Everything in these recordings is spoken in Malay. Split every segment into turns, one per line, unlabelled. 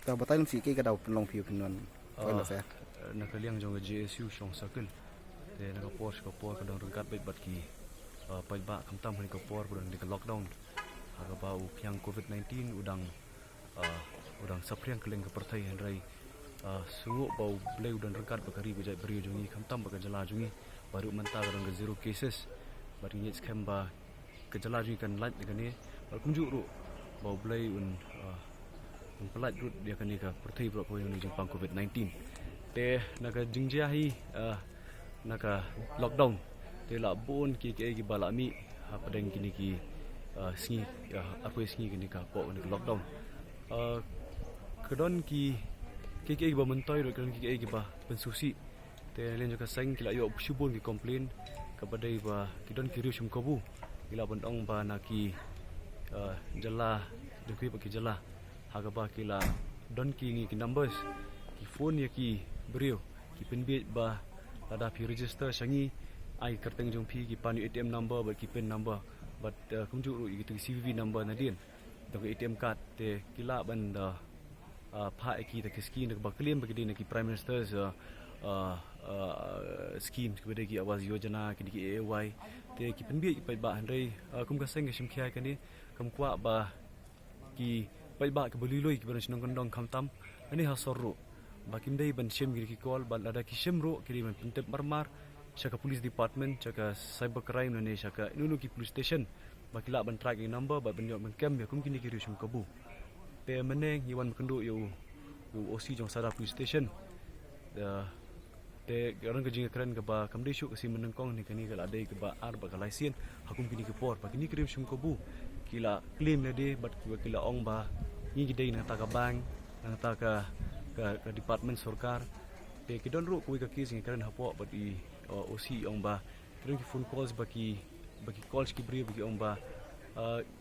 tao bắt tay làm gì cái đầu lòng phiêu phun non coi là sao
nak liang jong JSU shong circle te nak Porsche kadang rengkat bet bat ki paidbah kamtam ni kapor budang di lockdown aga bau piang COVID-19 udang sapriang keleng ke pathai hendrai sungu bau bleu dan rengkat bakari bejai beri jungi kamtam baka jala jungi baru mentah kadang ke zero cases baru nyet Skim ba ke jala jungi kan light dengan ni kunjuk ru bau bleu pelat rut dia kan ni ka pathai bro ko yang ni jempang COVID-19 te naka jingjiahi naka lockdown te la bon ki ki balami padeng kini ki sngi apa sngi kini ka po ni lockdown kedon ki ba mentoi ro kedon ki ba pensusi te len joka seng kila yo shubun ki complain kepada ba kidon ki riu shum kobu kila bondong ba naki jala dekui baki jala haga ba kila don ki numbers ki phone ya ki beriu ki penbit ba ada pi register sangi ai kerteng jong pi ki pan ATM number ba ki pin number but kumju ru gitu CVV number na din dong ATM card te kila ban da pha ki ta kiski nak ba claim ba ki din ki prime minister's scheme kepada ki awas yojana ki AY te ki penbit ki ba handai kum ka seng sim khia ka ni kum kwa ba ki paidbah ke beliloi ki ban sinong kondong kamtam ani hasorro bakin dai ban shem giri ki call ban ada ki shemro kiri ban pintep marmar shaka police department shaka cyber crime ne shaka nunu ki police station bakila ban track number ba ban ban kem ya kum kini kiri shum kabu te meneng yiwan kendu yo OC jong Sardar Police Station te orang ke jing kren ke ba kamdi shu kasi Nyngkong ni kani kala dai ke ba ar ba kalaisien hakum kini ke por ba kini kiri shum kabu kila claim le de bat kila ong ba ni gidei na ta ka bank na ta ka department sorkar te kidon ru kui ka kis ngi karen hapo bat i OC ong ba kidon ki phone calls baki calls ki bri baki ong ba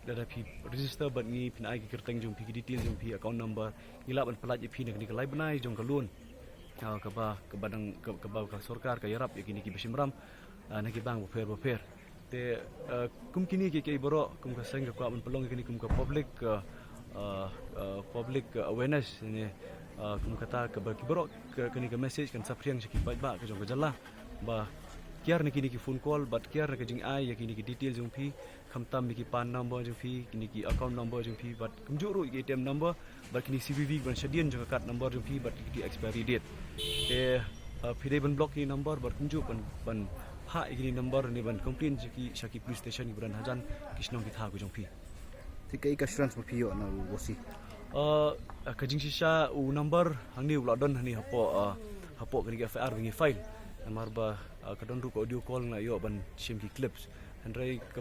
dada pi register bat ni PMAY ki kerteng jong pi detail jong pi account number ngila ban pelat pi ni ka lai banai jong ka loan ka ba ka badang ka ba ka sorkar ka yarap ya kini ki besimram na ki bang bofer te kum kini ki boro kum ka seng ka ban pelong kini kum ka public awareness ni kum kata ka bagi boro kini ka message kan sapriang siki paidbah ka jong ka jala ba kiar ni kini ki phone call but kiar ka jing ai ya kini ki detail jong pi kamtam ki pan number jong pi kini ki account number jong pi but kum juru ki ATM number but kini CVV ban shadian jong card number jong pi but ki expiry date te pidei ban block ni number but kum ju ban ha igini number ni ban complain shaki police station ni buran hajan kisnong ki tha ku jong pi
tikai ka assurance mo pio na wosi
ka jing shisha u number hangni ulodon hani hapo kani ka FR wingi file namar ba kadon ru ko audio call na yo ban shim ki clips handrai ka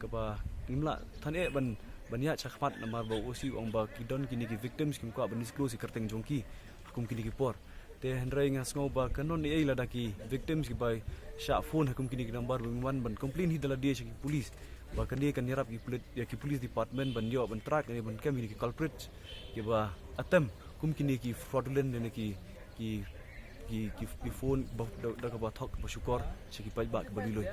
ba nimla than e ban ya chakmat namar ba osi ong ba kidon kini ki victims kim ko ban disclose kerteng jongki hukum kini ki por te handrai ngas ngau ba kanon ni ai ladaki victims ki bai sha phone hukum kini ki number ban ban complain hi dala dia shaki police ba kan dia kan yarap ki police department ban yo ban track ni ban kam ki culprit ki ba atem kum kini ki fraudulent ne ki phone da ka ba Thok ba shukor shaki paidbah ke baliloi